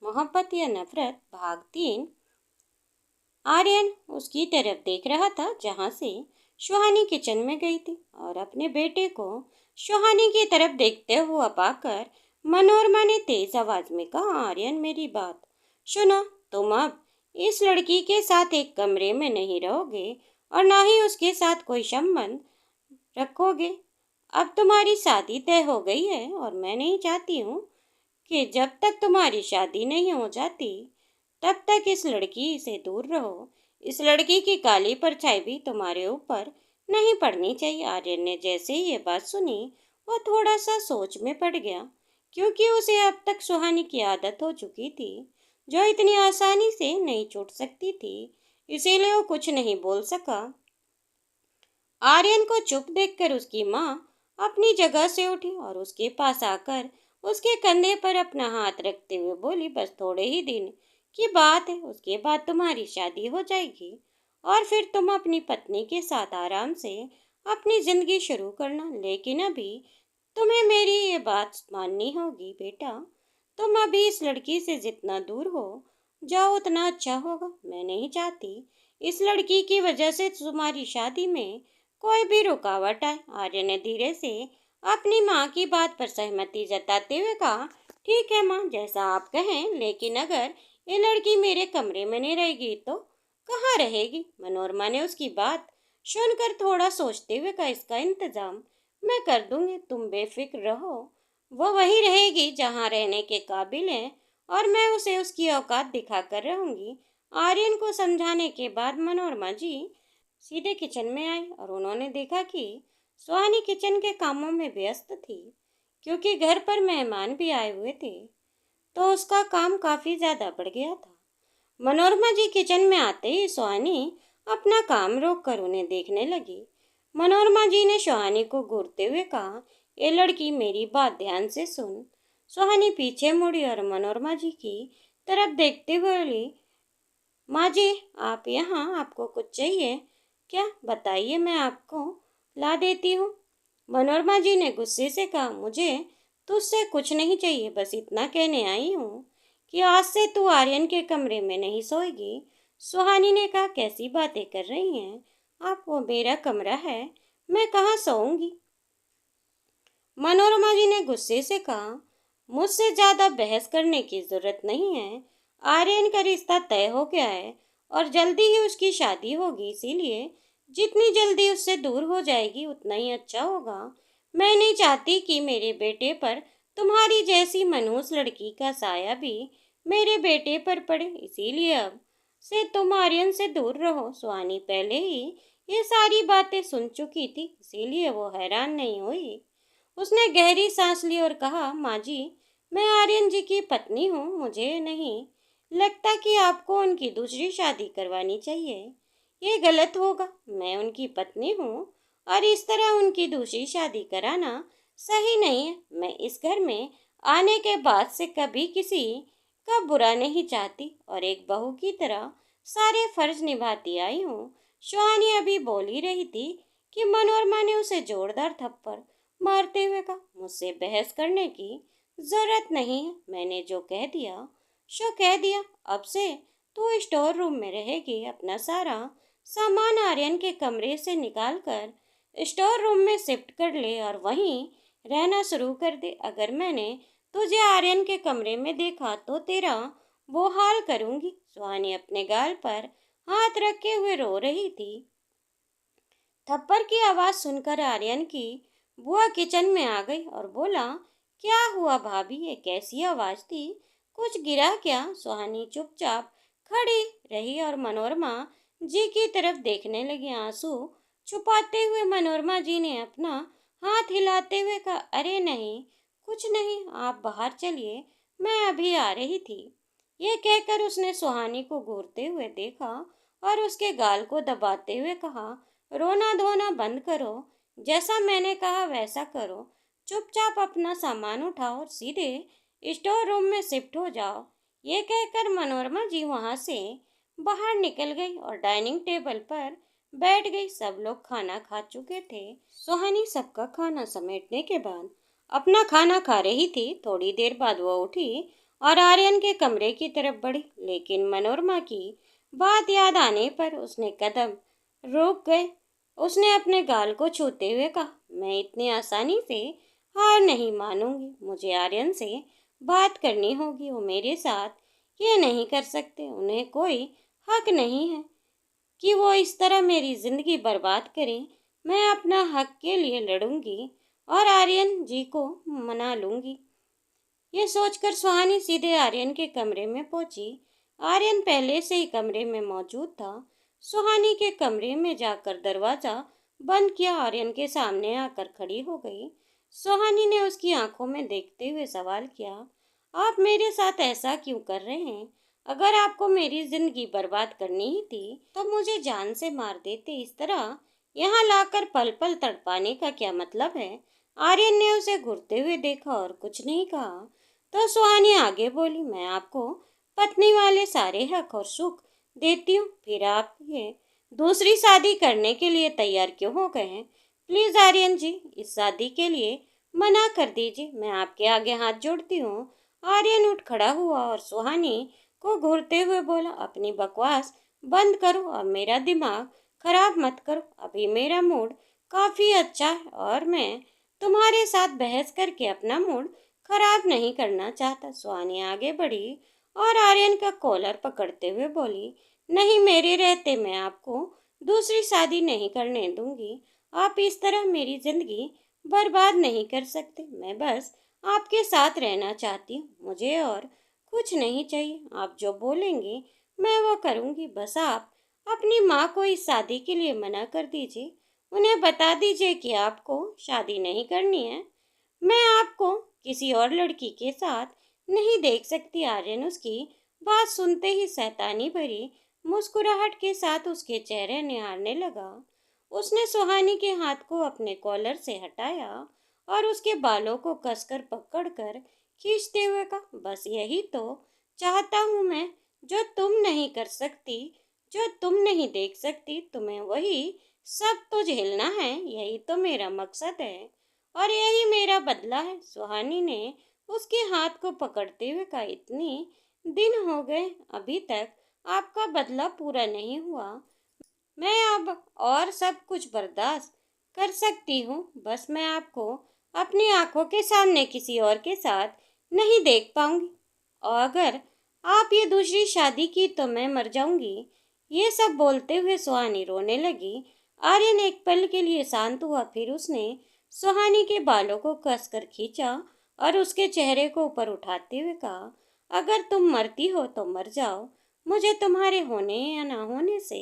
मोहब्बत या नफरत भाग 3। आर्यन उसकी तरफ देख रहा था जहां से सुहानी किचन में गई थी और अपने बेटे को सुहानी की तरफ देखते हुआ पाकर मनोरमा ने तेज आवाज में कहा, आर्यन मेरी बात सुनो। तुम अब इस लड़की के साथ एक कमरे में नहीं रहोगे और ना ही उसके साथ कोई संबंध रखोगे। अब तुम्हारी शादी तय हो गई है और मैं नहीं चाहती हूँ कि जब तक तुम्हारी शादी नहीं हो जाती तब तक इस लड़की से दूर रहो। इस लड़की की काली परछाई भी तुम्हारे ऊपर नहीं पड़नी चाहिए। आर्यन ने जैसे ही ये बात सुनी वो थोड़ा सा सोच में पड़ गया, क्योंकि उसे अब तक सुहानी की आदत हो चुकी थी जो इतनी आसानी से नहीं छूट सकती थी। इसीलिए वो कुछ नहीं बोल सका। आर्यन को चुप देखकर उसकी माँ अपनी जगह से उठी और उसके पास आकर उसके कंधे पर अपना हाथ रखते हुए बोली, बस थोड़े ही दिन की बात है, उसके बाद तुम्हारी शादी हो जाएगी और फिर तुम अपनी पत्नी के साथ आराम से अपनी जिंदगी शुरू करना। लेकिन अभी तुम्हें मेरी ये बात माननी होगी बेटा। तुम अभी इस लड़की से जितना दूर हो जाओ उतना अच्छा होगा। मैं नहीं चाहती इस लड़की की वजह से तुम्हारी शादी में कोई भी रुकावट आए। आर्य ने धीरे से अपनी माँ की बात पर सहमति जताते हुए कहा, ठीक है माँ, जैसा आप कहें, लेकिन अगर ये लड़की मेरे कमरे में नहीं रहेगी तो कहाँ रहेगी? मनोरमा ने उसकी बात सुनकर थोड़ा सोचते हुए कहा, इसका इंतजाम मैं कर दूंगी, तुम बेफिक्र रहो। वो वहीं रहेगी जहाँ रहने के काबिल है और मैं उसे उसकी औकात दिखाकर रहूंगी। आर्यन को समझाने के बाद मनोरमा जी सीधे किचन में आई और उन्होंने देखा कि सुहानी किचन के कामों में व्यस्त थी, क्योंकि घर पर मेहमान भी आए हुए थे तो उसका काम काफी ज्यादा बढ़ गया था। मनोरमा जी किचन में आते ही सुहानी अपना काम रोक कर उन्हें देखने लगी। मनोरमा जी ने सुहानी को घूरते हुए कहा, ये लड़की मेरी बात ध्यान से सुन। सुहानी पीछे मुड़ी और मनोरमा जी की तरफ देखते हुए बोली, माँ जी आप यहाँ, आपको कुछ चाहिए क्या? बताइए, मैं आपको ला देती हूँ। मनोरमा जी ने गुस्से से कहा, मुझे तुझसे कुछ नहीं चाहिए, बस इतना कहने आई हूँ कि आज से तू आर्यन के कमरे में नहीं सोएगी। सुहानी ने कहा, कैसी बातें कर रही हैं आप? वो मेरा कमरा है, मैं कहाँ सोऊंगी? मनोरमा जी ने गुस्से से कहा, मुझसे ज्यादा बहस करने की जरूरत नहीं है। आर्यन का रिश्ता तय हो गया है और जल्दी ही उसकी शादी होगी, इसीलिए जितनी जल्दी उससे दूर हो जाएगी उतना ही अच्छा होगा। मैं नहीं चाहती कि मेरे बेटे पर तुम्हारी जैसी मनहूस लड़की का साया भी मेरे बेटे पर पड़े, इसीलिए अब से तुम आर्यन से दूर रहो। सुहानी पहले ही ये सारी बातें सुन चुकी थी, इसीलिए वो हैरान नहीं हुई। उसने गहरी सांस ली और कहा, माँ जी मैं आर्यन जी की पत्नी हूँ, मुझे नहीं लगता कि आपको उनकी दूसरी शादी करवानी चाहिए। ये गलत होगा। मैं उनकी पत्नी हूँ और इस तरह उनकी दूसरी शादी कराना सही नहीं है। मैं इस घर में आने के बाद से कभी किसी का बुरा नहीं चाहती और एक बहू की तरह सारे फर्ज निभाती आई हूँ। सुहानी अभी बोल ही रही थी कि मनोरमा ने उसे जोरदार थप्पड़ मारते हुए कहा, मुझसे बहस करने की जरूरत नहीं है, मैंने जो कह दिया सो कह दिया। अब से तू स्टोर रूम में रहेगी। अपना सारा सामान आर्यन के कमरे से निकाल कर स्टोर रूम में शिफ्ट कर ले और वहीं रहना शुरू कर दे। अगर मैंने तुझे आर्यन के कमरे में देखा तो तेरा वो हाल करूंगी। सुहानी अपने गाल पर हाथ रखे हुए रो रही थी। थप्पड़ की आवाज सुनकर आर्यन की बुआ किचन में आ गई और बोला, क्या हुआ भाभी, ये कैसी आवाज थी? कुछ गिरा क्या? सुहानी चुपचाप खड़ी रही और मनोरमा जी की तरफ देखने लगी। आंसू छुपाते हुए मनोरमा जी ने अपना हाथ हिलाते हुए कहा, अरे नहीं, कुछ नहीं, आप बाहर चलिए, मैं अभी आ रही थी। ये कहकर उसने सुहानी को घूरते हुए देखा और उसके गाल को दबाते हुए कहा, रोना धोना बंद करो, जैसा मैंने कहा वैसा करो। चुपचाप अपना सामान उठाओ और सीधे स्टोर रूम में शिफ्ट हो जाओ। ये कहकर मनोरमा जी वहां से बाहर निकल गई और डाइनिंग टेबल पर बैठ गई। सब लोग खाना खा चुके थे। सुहानी सबका खाना समेटने के बाद अपना खाना खा रही थी। थोड़ी देर बाद वो उठी और आर्यन के कमरे की तरफ बढ़ी, लेकिन मनोरमा की बात याद आने पर उसने कदम रोक गए। उसने अपने गाल को छूते हुए कहा, मैं इतनी आसानी से हार नहीं मानूंगी। मुझे आर्यन से बात करनी होगी। वो मेरे साथ ये नहीं कर सकते। उन्हें कोई हक नहीं है कि वो इस तरह मेरी जिंदगी बर्बाद करें। मैं अपना हक के लिए लड़ूंगी और आर्यन जी को मना लूंगी। ये सोचकर सुहानी सीधे आर्यन के कमरे में पहुंची। आर्यन पहले से ही कमरे में मौजूद था। सुहानी के कमरे में जाकर दरवाजा बंद किया। आर्यन के सामने आकर खड़ी हो गई। सुहानी ने उसकी आंखों में देखते हुए सवाल किया, आप मेरे साथ ऐसा क्यों कर रहे हैं? अगर आपको मेरी जिंदगी बर्बाद करनी ही थी तो मुझे जान से मार देते। इस तरह यहाँ लाकर पल पल तड़पाने का क्या मतलब है? आर्यन ने उसे घूरते हुए देखा और कुछ नहीं कहा। तो सुहानी आगे बोली, मैं आपको पत्नी वाले सारे हक और सुख देती हूँ, फिर आप ये दूसरी शादी करने के लिए तैयार क्यों हो गए हैं? प्लीज आर्यन जी, इस शादी के लिए मना कर दीजिए। मैं आपके आगे हाथ जोड़ती हूँ। आर्यन उठ खड़ा हुआ और सुहानी को घूरते हुए बोला, अपनी बकवास बंद करो और मेरा दिमाग खराब मत करो। अभी मेरा मूड काफी अच्छा है और मैं तुम्हारे साथ बहस करके अपना मूड खराब नहीं करना चाहता। सुहानी आगे बढ़ी और आर्यन का कॉलर पकड़ते हुए बोली, नहीं, मेरे रहते मैं आपको दूसरी शादी नहीं करने दूंगी। आप इस तरह मेरी जिंदगी बर्बाद नहीं कर सकते। मैं बस आपके साथ रहना चाहती हूँ। मुझे और कुछ नहीं चाहिए। आप जो बोलेंगे मैं वो करूँगी। बस आप अपनी माँ को इस शादी के लिए मना कर दीजिए। उन्हें बता दीजिए कि आपको शादी नहीं करनी है। मैं आपको किसी और लड़की के साथ नहीं देख सकती। आर्यन उसकी बात सुनते ही शैतानी भरी मुस्कुराहट के साथ उसके चेहरे निहारने लगा। उसने सुहानी के हाथ को अपने कॉलर से हटाया और उसके बालों को कसकर पकड़कर खींचते हुए कहा, बस यही तो चाहता हूँ मैं, जो तुम नहीं कर सकती, जो तुम नहीं देख सकती। तुम्हें वही सब तो झेलना है। यही तो मेरा मकसद है और यही मेरा बदला है। सुहानी ने उसके हाथ को पकड़ते हुए कहा, इतनी दिन हो गए अभी तक आपका बदला पूरा नहीं हुआ। मैं अब और सब कुछ बर्दाश्त कर सकती हूँ। बस मैं आपको अपनी आंखों के सामने किसी और के साथ नहीं देख पाऊंगी और अगर आप ये दूसरी शादी की तो मैं मर जाऊंगी। ये सब बोलते हुए सुहानी रोने लगी। आर्यन एक पल के लिए शांत हुआ, फिर उसने सुहानी के बालों को कसकर खींचा और उसके चेहरे को ऊपर उठाते हुए कहा, अगर तुम मरती हो तो मर जाओ। मुझे तुम्हारे होने या ना होने से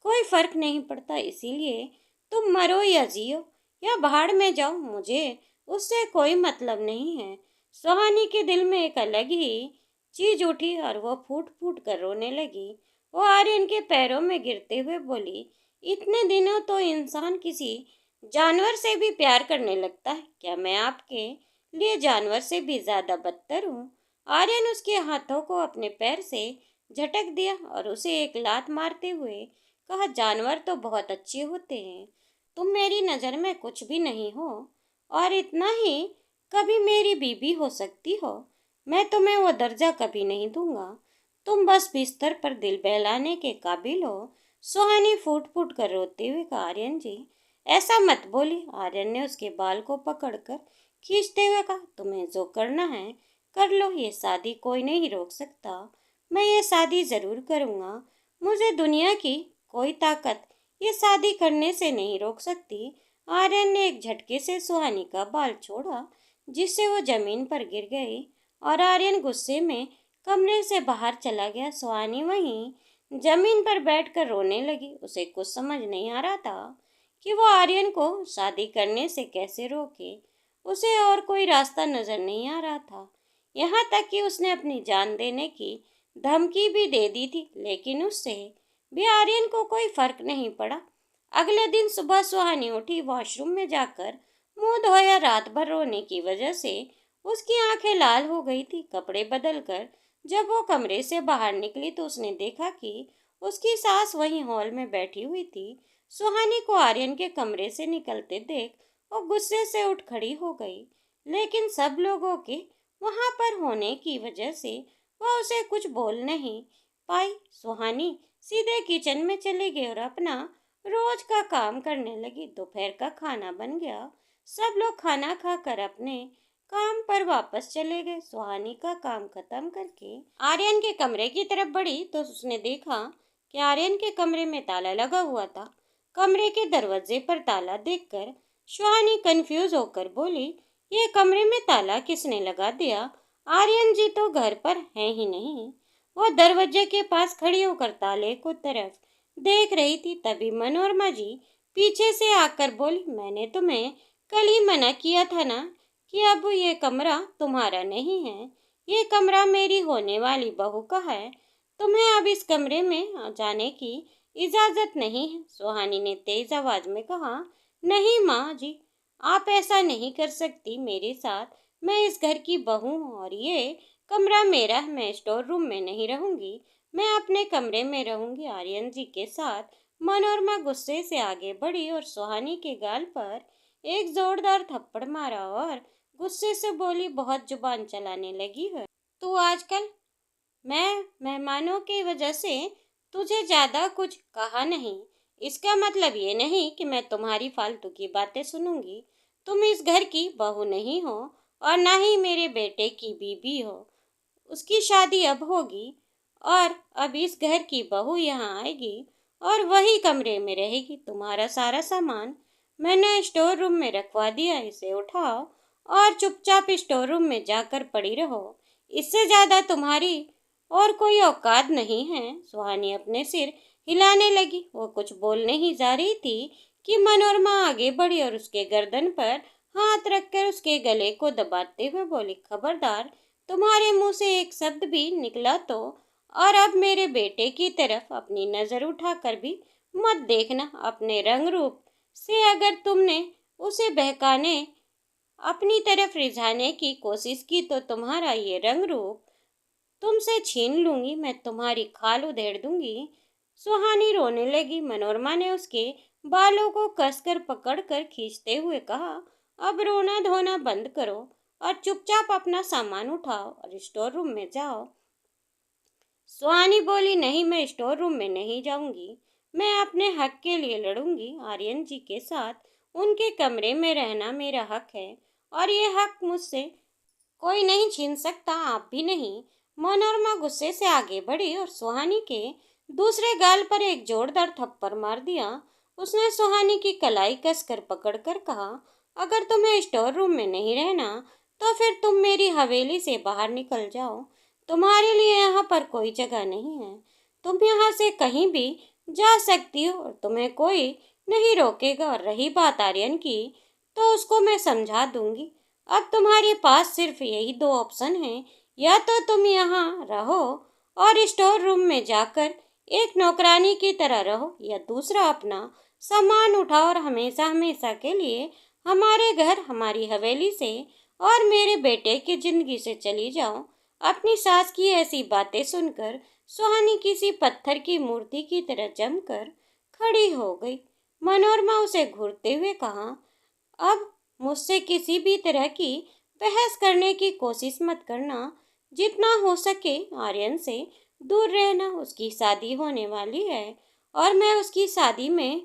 कोई फर्क नहीं पड़ता। इसीलिए तुम मरो या जियो या भाड़ में जाओ, मुझे उससे कोई मतलब नहीं है। सुहानी के दिल में एक अलग ही चीज उठी और वो फूट फूट कर रोने लगी। वो आर्यन के पैरों में गिरते हुए बोली, इतने दिनों तो इंसान किसी जानवर से भी प्यार करने लगता है। क्या मैं आपके लिए जानवर से भी ज्यादा बदतर हूँ? आर्यन उसके हाथों को अपने पैर से झटक दिया और उसे एक लात मारते हुए कहा, जानवर तो बहुत अच्छे होते हैं। तुम मेरी नज़र में कुछ भी नहीं हो और इतना ही कभी मेरी बीवी हो सकती हो। मैं तुम्हें वो दर्जा कभी नहीं दूंगा। तुम बस बिस्तर पर दिल बहलाने के काबिल हो। सुहानी फूट फूट कर रोते हुए कहा, आर्यन जी, ऐसा मत बोली। आर्यन ने उसके बाल को पकड़कर खींचते हुए कहा, तुम्हें जो करना है कर लो। ये शादी कोई नहीं रोक सकता। मैं ये शादी जरूर करूँगा। मुझे दुनिया की कोई ताकत ये शादी करने से नहीं रोक सकती। आर्यन ने एक झटके से सुहानी का बाल छोड़ा, जिससे वो जमीन पर गिर गई और आर्यन गुस्से में कमरे से बाहर चला गया। सुहानी वहीं जमीन पर बैठकर रोने लगी। उसे कुछ समझ नहीं आ रहा था कि वो आर्यन को शादी करने से कैसे रोके। उसे और कोई रास्ता नजर नहीं आ रहा था। यहाँ तक कि उसने अपनी जान देने की धमकी भी दे दी थी, लेकिन उससे भी आर्यन को कोई फर्क नहीं पड़ा। अगले दिन सुबह सुहानी उठी, वॉशरूम में जाकर मुंह धोया। रात भर रोने की वजह से उसकी आंखें लाल हो गई थी। कपड़े बदलकर जब वो कमरे से बाहर निकली तो उसने देखा कि उसकी सास वहीं हॉल में बैठी हुई थी। सुहानी को आर्यन के कमरे से निकलते देख वो गुस्से से उठ खड़ी हो गई, लेकिन सब लोगों के वहां पर होने की वजह से वह उसे कुछ बोल नहीं पाई। सुहानी सीधे किचन में चली गई और अपना रोज का काम करने लगी। दोपहर का खाना बन गया। सब लोग खाना खाकर अपने काम पर वापस चले गए। सुहानी का काम खत्म करके आर्यन के कमरे की तरफ बढ़ी तो उसने देखा कि आर्यन के कमरे में ताला लगा हुआ था। कमरे के दरवाजे पर ताला देखकर सुहानी कंफ्यूज होकर बोली, ये कमरे में ताला किसने लगा दिया? आर्यन जी तो घर पर हैं ही नहीं। वह दरवाजे के पास खड़ी होकर ताले को तरफ देख रही थी। तभी मनोरमा जी पीछे से आकर बोली, मैंने तुम्हें कल ही मना किया था ना कि अब ये कमरा तुम्हारा नहीं है। ये कमरा मेरी होने वाली बहू का है। तुम्हें अब इस कमरे में जाने की इजाजत नहीं है। सुहानी ने तेज आवाज में कहा, नहीं माँ जी, आप ऐसा नहीं कर सकती मेरे साथ। मैं इस घर की बहू हूँ और ये कमरा मेरा है। मैं स्टोर रूम में नहीं रहूंगी, मैं अपने कमरे में रहूंगी आर्यन जी के साथ। मनोरमा गुस्से से आगे बढ़ी और सुहानी के गाल पर एक जोरदार थप्पड़ मारा और गुस्से से बोली, बहुत जुबान चलाने लगी है तू आजकल। मैं मेहमानों की वजह से तुझे ज्यादा कुछ कहा नहीं। इसका मतलब ये नहीं कि मैं तुम्हारी फालतू की बातें सुनूंगी। तुम इस घर की बहू नहीं हो और ना ही मेरे बेटे की बीवी हो। उसकी शादी अब होगी और अब इस घर की बहू यहाँ आएगी और वही कमरे में रहेगी। तुम्हारा सारा सामान मैंने स्टोर रूम में रखवा दिया, इसे उठाओ और चुपचाप स्टोर रूम में जाकर पड़ी रहो। इससे ज्यादा तुम्हारी और कोई औकात नहीं है। सुहानी अपने सिर हिलाने लगी। वो कुछ बोलने ही जा रही थी कि मनोरमा आगे बढ़ी और उसके गर्दन पर हाथ रखकर उसके गले को दबाते हुए बोली, खबरदार तुम्हारे मुंह से एक शब्द भी निकला तो, और अब मेरे बेटे की तरफ अपनी नजर उठाकर भी मत देखना। अपने रंग रूप से अगर तुमने उसे बहकाने अपनी तरफ रिझाने की कोशिश की तो तुम्हारा ये रंग रूप तुमसे छीन लूंगी। मैं तुम्हारी खाल उधेड़ दूंगी। सुहानी रोने लगी। मनोरमा ने उसके बालों को कसकर पकड़कर खींचते हुए कहा, अब रोना धोना बंद करो और चुपचाप अपना सामान उठाओ और स्टोर रूम में जाओ। सुहानी बोली, नहीं, मैं स्टोर रूम में नहीं जाऊंगी। मैं अपने हक के लिए लड़ूंगी। आर्यन जी के साथ उनके कमरे में रहना मेरा हक है और ये हक मुझसे कोई नहीं छीन सकता, आप भी नहीं। मनोरमा गुस्से से आगे बढ़ी और सुहानी के दूसरे गाल पर एक जोरदार थप्पड़ मार दिया। उसने सुहानी की कलाई कसकर पकड़कर कहा, अगर तुम्हें स्टोर रूम में नहीं रहना तो फिर तुम मेरी हवेली से बाहर निकल जाओ। तुम्हारे लिए यहाँ पर कोई जगह नहीं है। तुम यहाँ से कहीं भी जा सकती हो और तुम्हें कोई नहीं रोकेगा। और रही बात आर्यन की, तो उसको मैं समझा दूंगी। अब तुम्हारे पास सिर्फ यही दो ऑप्शन हैं, या तो तुम यहाँ रहो और स्टोर रूम में जाकर एक नौकरानी की तरह रहो, या दूसरा अपना सामान उठाओ और हमेशा हमेशा के लिए हमारे घर, हमारी हवेली से और मेरे बेटे की जिंदगी से चली जाओ। अपनी सास की ऐसी बातें सुनकर सुहानी किसी पत्थर की मूर्ति की तरह जमकर खड़ी हो गई। मनोरमा उसे घूरते हुए कहा, अब मुझसे किसी भी तरह की बहस करने की कोशिश मत करना। जितना हो सके आर्यन से दूर रहना। उसकी शादी होने वाली है और मैं उसकी शादी में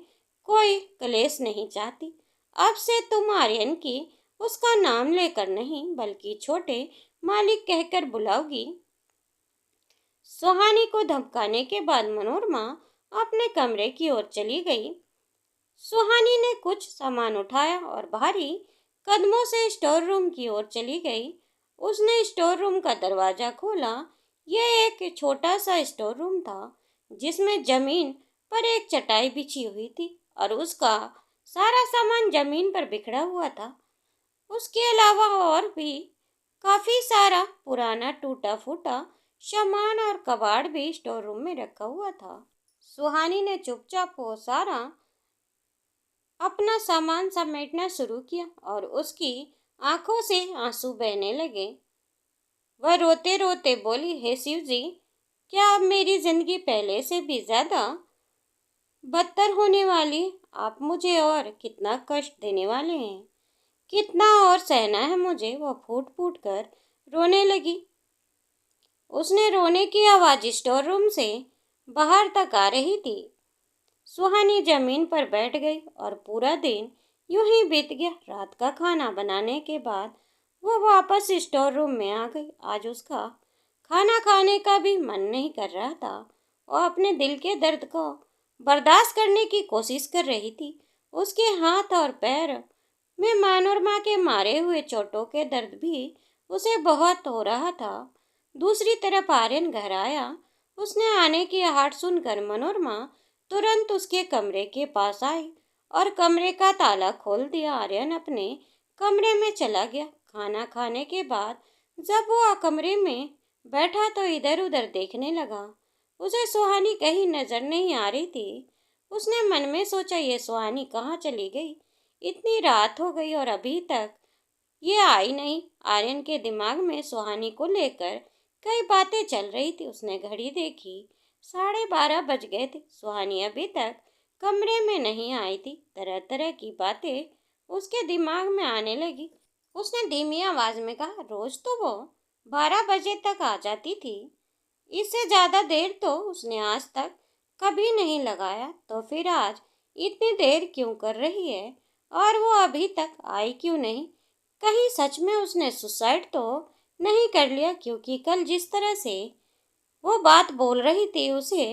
कोई कलेश नहीं चाहती। अब से तुम आर्यन की उसका नाम लेकर नहीं बल्कि छोटे मालिक कहकर बुलाओगी। सुहानी को धमकाने के बाद मनोरमा अपने कमरे की ओर चली गई। सुहानी ने कुछ सामान उठाया और भारी कदमों से स्टोर रूम की ओर चली गई। उसने स्टोर रूम का दरवाजा खोला। यह एक छोटा सा स्टोर रूम था जिसमें जमीन पर एक चटाई बिछी हुई थी और उसका सारा सामान जमीन पर बिखरा हुआ था। उसके अलावा और भी काफी सारा पुराना टूटा फूटा सामान और कबाड़ भी स्टोर रूम में रखा हुआ था। सुहानी ने चुपचाप वो सारा अपना सामान समेटना शुरू किया और उसकी आंखों से आंसू बहने लगे। वह रोते रोते बोली, हे शिव जी, क्या अब मेरी जिंदगी पहले से भी ज्यादा बदतर होने वाली? आप मुझे और कितना कष्ट देने वाले हैं? कितना और सहना है मुझे? वह फूट फूट कर रोने लगी। उसने रोने की आवाज़ स्टोर रूम से बाहर तक आ रही थी। सुहानी जमीन पर बैठ गई और पूरा दिन यूं ही बीत गया। रात का खाना बनाने के बाद वो वापस स्टोर रूम में आ गई। आज उसका खाना खाने का भी मन नहीं कर रहा था। वो अपने दिल के दर्द को बर्दाश्त करने की कोशिश कर रही थी। उसके हाथ और पैर में मनोरमा के मारे हुए चोटों के दर्द भी उसे बहुत हो रहा था। दूसरी तरफ आर्यन घर आया। उसने आने की आहट सुनकर मनोरमा तुरंत उसके कमरे के पास आई और कमरे का ताला खोल दिया। आर्यन अपने कमरे में चला गया। खाना खाने के बाद जब वो कमरे में बैठा तो इधर उधर देखने लगा। उसे सुहानी कहीं नजर नहीं आ रही थी। उसने मन में सोचा, ये सुहानी कहाँ चली गई? इतनी रात हो गई और अभी तक ये आई नहीं। आर्यन के दिमाग में सुहानी को लेकर कई बातें चल रही थी। उसने घड़ी देखी, 12:30 बज गए थे। सुहानी अभी तक कमरे में नहीं आई थी। तरह तरह की बातें उसके दिमाग में आने लगी। उसने धीमी आवाज में कहा, रोज तो वो 12 बजे तक आ जाती थी। इससे ज्यादा देर तो उसने आज तक कभी नहीं लगाया। तो फिर आज इतनी देर क्यों कर रही है? और वो अभी तक आई क्यों नहीं? कहीं सच में उसने सुसाइड तो नहीं कर लिया? क्योंकि कल जिस तरह से वो बात बोल रही थी उसे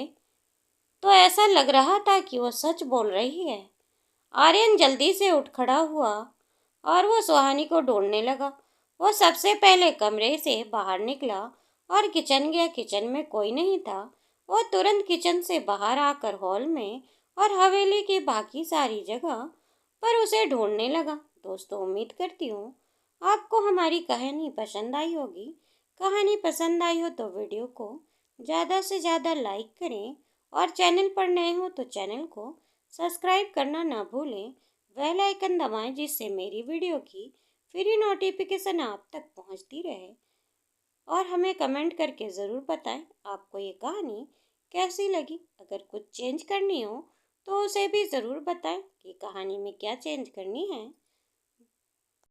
तो ऐसा लग रहा था कि वो सच बोल रही है। आर्यन जल्दी से उठ खड़ा हुआ और वो सुहानी को ढूंढने लगा। वो सबसे पहले कमरे से बाहर निकला और किचन गया। किचन में कोई नहीं था। वो तुरंत किचन से बाहर आकर हॉल में और हवेली की बाकी सारी जगह पर उसे ढूंढने लगा। दोस्तों, उम्मीद करती हूँ आपको हमारी कहानी पसंद आई होगी। कहानी पसंद आई हो तो वीडियो को ज़्यादा से ज़्यादा लाइक करें और चैनल पर नए हो तो चैनल को सब्सक्राइब करना ना भूलें। बेल आइकन दबाएं जिससे मेरी वीडियो की फ्री नोटिफिकेशन आप तक पहुंचती रहे। और हमें कमेंट करके ज़रूर बताएं आपको ये कहानी कैसी लगी। अगर कुछ चेंज करनी हो तो उसे भी ज़रूर बताएं कि कहानी में क्या चेंज करनी है।